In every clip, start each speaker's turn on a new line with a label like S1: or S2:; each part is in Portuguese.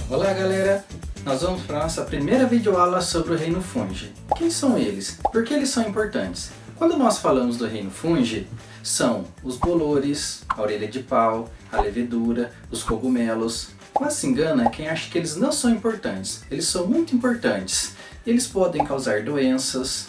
S1: Olá galera, nós vamos para a nossa primeira videoaula sobre o reino fungi. Quem são eles? Por que eles são importantes? Quando nós falamos do reino fungi, são os bolores, a orelha de pau, a levedura, os cogumelos. Mas se engana quem acha que eles não são importantes. Eles são muito importantes. Eles podem causar doenças,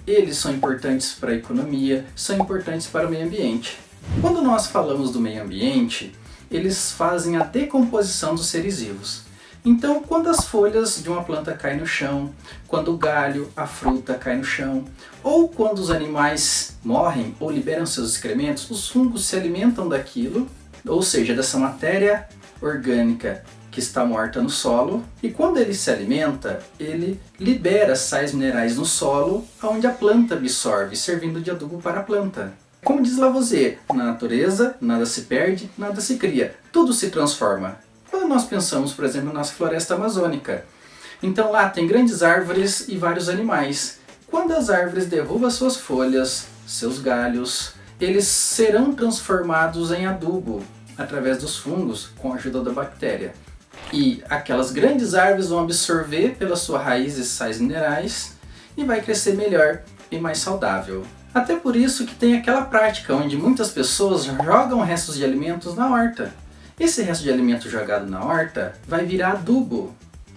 S1: eles são importantes para a economia, são importantes para o meio ambiente. Quando nós falamos do meio ambiente, eles fazem a decomposição dos seres vivos. Então, quando as folhas de uma planta caem no chão, quando o galho, a fruta cai no chão, ou quando os animais morrem ou liberam seus excrementos, os fungos se alimentam daquilo, ou seja, dessa matéria orgânica que está morta no solo, e quando ele se alimenta, ele libera sais minerais no solo, onde a planta absorve, servindo de adubo para a planta. Como diz Lavoisier, na natureza nada se perde, nada se cria, tudo se transforma. Quando nós pensamos, por exemplo, na nossa floresta amazônica, então lá tem grandes árvores e vários animais. Quando as árvores derrubam suas folhas, seus galhos, eles serão transformados em adubo através dos fungos com a ajuda da bactéria. E aquelas grandes árvores vão absorver pela sua raiz esses sais minerais e vai crescer melhor e mais saudável. Até por isso que tem aquela prática onde muitas pessoas jogam restos de alimentos na horta. Esse resto de alimento jogado na horta vai virar adubo,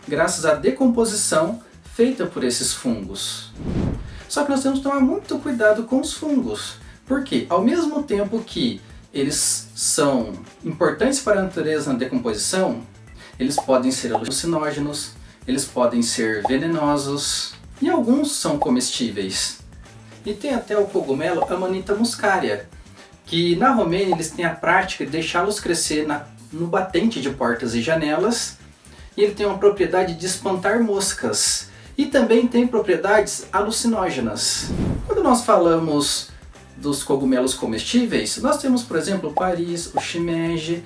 S1: graças à decomposição feita por esses fungos. Só que nós temos que tomar muito cuidado com os fungos, porque ao mesmo tempo que eles são importantes para a natureza na decomposição, eles podem ser alucinógenos, eles podem ser venenosos e alguns são comestíveis. E tem até o cogumelo Amanita muscaria, que na Romênia eles têm a prática de deixá-los crescer no batente de portas e janelas, e ele tem uma propriedade de espantar moscas, e também tem propriedades alucinógenas. Quando nós falamos dos cogumelos comestíveis, nós temos, por exemplo, o paris, o shimeji,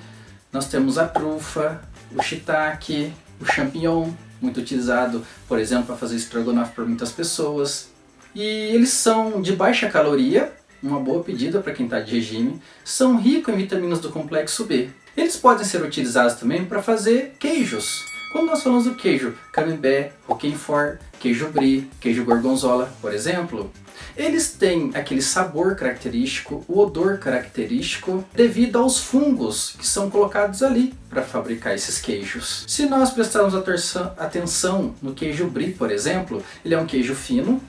S1: nós temos a trufa, o shiitake, o champignon, muito utilizado, por exemplo, para fazer estrogonofe por muitas pessoas. E eles são de baixa caloria, uma boa pedida para quem está de regime, são ricos em vitaminas do complexo B. Eles podem ser utilizados também para fazer queijos. Quando nós falamos do queijo camembert, roquefort, queijo brie, queijo gorgonzola, por exemplo, eles têm aquele sabor característico, o odor característico, devido aos fungos que são colocados ali para fabricar esses queijos. Se nós prestarmos atenção no queijo brie, por exemplo, ele é um queijo fino,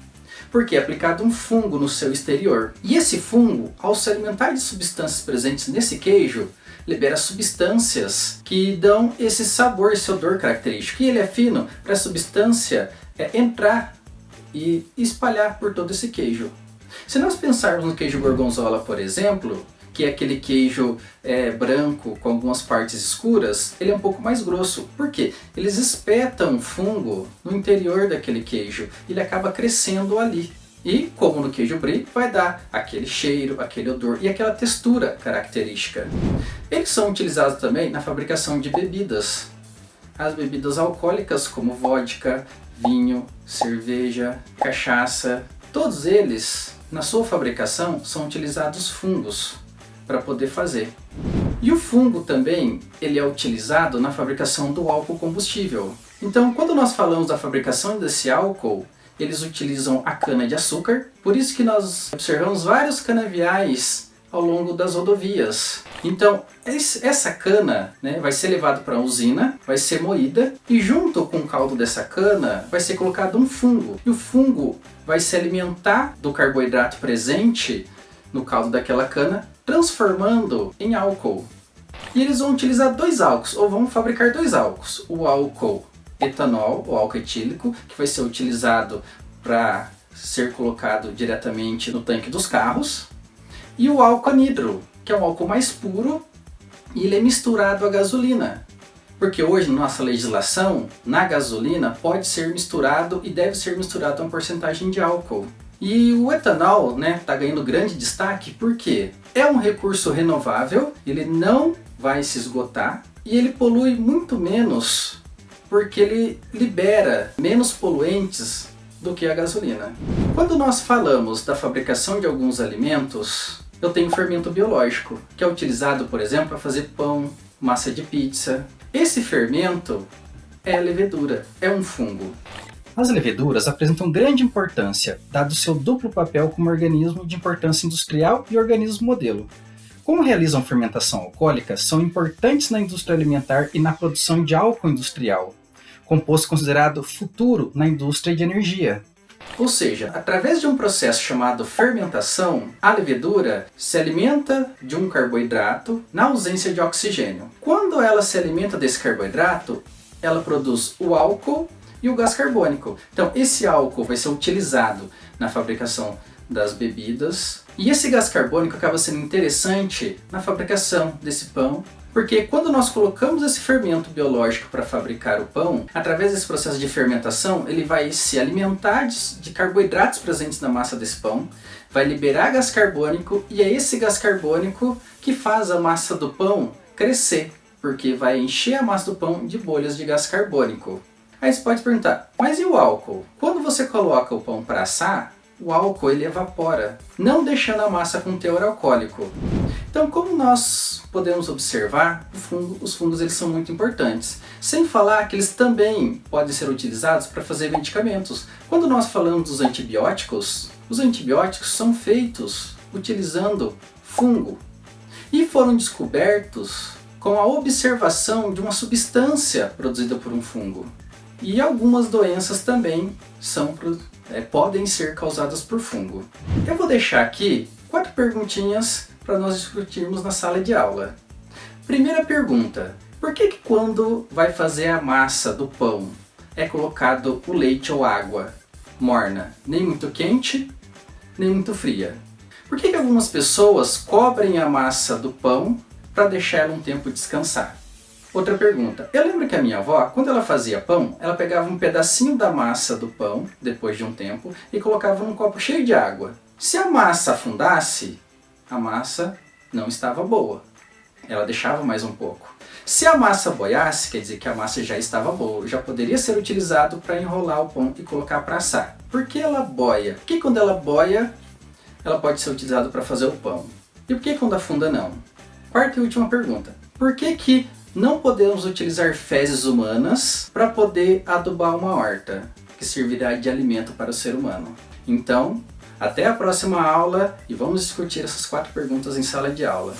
S1: porque é aplicado um fungo no seu exterior. E esse fungo, ao se alimentar de substâncias presentes nesse queijo, libera substâncias que dão esse sabor, esse odor característico. E ele é fino para a substância entrar e espalhar por todo esse queijo. Se nós pensarmos no queijo gorgonzola, por exemplo, que é aquele queijo branco com algumas partes escuras, ele é um pouco mais grosso. Por quê? Eles espetam fungo no interior daquele queijo, ele acaba crescendo ali. E, como no queijo brie, vai dar aquele cheiro, aquele odor e aquela textura característica. Eles são utilizados também na fabricação de bebidas. As bebidas alcoólicas como vodka, vinho, cerveja, cachaça, todos eles, na sua fabricação, são utilizados fungos para poder fazer. E o fungo também, ele é utilizado na fabricação do álcool combustível. Então, quando nós falamos da fabricação desse álcool, eles utilizam a cana-de-açúcar, por isso que nós observamos vários canaviais ao longo das rodovias. Então, essa cana, vai ser levada para a usina, vai ser moída, e junto com o caldo dessa cana vai ser colocado um fungo. E o fungo vai se alimentar do carboidrato presente no caldo daquela cana, transformando em álcool. E eles vão utilizar dois álcools, ou vão fabricar dois álcools. O álcool etanol, o álcool etílico, que vai ser utilizado para ser colocado diretamente no tanque dos carros. E o álcool anidro, que é um álcool mais puro, e ele é misturado à gasolina. Porque hoje, na nossa legislação, na gasolina pode ser misturado e deve ser misturado uma porcentagem de álcool. E o etanol está ganhando grande destaque porque é um recurso renovável, ele não vai se esgotar e ele polui muito menos porque ele libera menos poluentes do que a gasolina. Quando nós falamos da fabricação de alguns alimentos, eu tenho fermento biológico, que é utilizado, por exemplo, para fazer pão, massa de pizza. Esse fermento é a levedura, é um fungo. As leveduras apresentam grande importância, dado seu duplo papel como organismo de importância industrial e organismo modelo. Como realizam fermentação alcoólica, são importantes na indústria alimentar e na produção de álcool industrial, composto considerado futuro na indústria de energia. Ou seja, através de um processo chamado fermentação, a levedura se alimenta de um carboidrato na ausência de oxigênio. Quando ela se alimenta desse carboidrato, ela produz o álcool e o gás carbônico. Então, esse álcool vai ser utilizado na fabricação das bebidas e esse gás carbônico acaba sendo interessante na fabricação desse pão, porque quando nós colocamos esse fermento biológico para fabricar o pão, através desse processo de fermentação, ele vai se alimentar de carboidratos presentes na massa desse pão, vai liberar gás carbônico e é esse gás carbônico que faz a massa do pão crescer, porque vai encher a massa do pão de bolhas de gás carbônico. Aí você pode perguntar, mas e o álcool? Quando você coloca o pão para assar, o álcool ele evapora, não deixando a massa com teor alcoólico. Então, como nós podemos observar, os fungos eles são muito importantes. Sem falar que eles também podem ser utilizados para fazer medicamentos. Quando nós falamos dos antibióticos, os antibióticos são feitos utilizando fungo e foram descobertos com a observação de uma substância produzida por um fungo. E algumas doenças também podem ser causadas por fungo. Eu vou deixar aqui 4 perguntinhas para nós discutirmos na sala de aula. Primeira pergunta: por que quando vai fazer a massa do pão é colocado o leite ou água morna, nem muito quente, nem muito fria? Por que algumas pessoas cobrem a massa do pão para deixar ela um tempo descansar? Outra pergunta: eu lembro que a minha avó, quando ela fazia pão, ela pegava um pedacinho da massa do pão, depois de um tempo, e colocava num copo cheio de água. Se a massa afundasse, a massa não estava boa. Ela deixava mais um pouco. Se a massa boiasse, quer dizer que a massa já estava boa, já poderia ser utilizado para enrolar o pão e colocar para assar. Por que ela boia? Porque quando ela boia, ela pode ser utilizada para fazer o pão. E por que quando afunda não? Quarta e última pergunta: por que não podemos utilizar fezes humanas para poder adubar uma horta, que servirá de alimento para o ser humano? Então, até a próxima aula e vamos discutir essas 4 perguntas em sala de aula.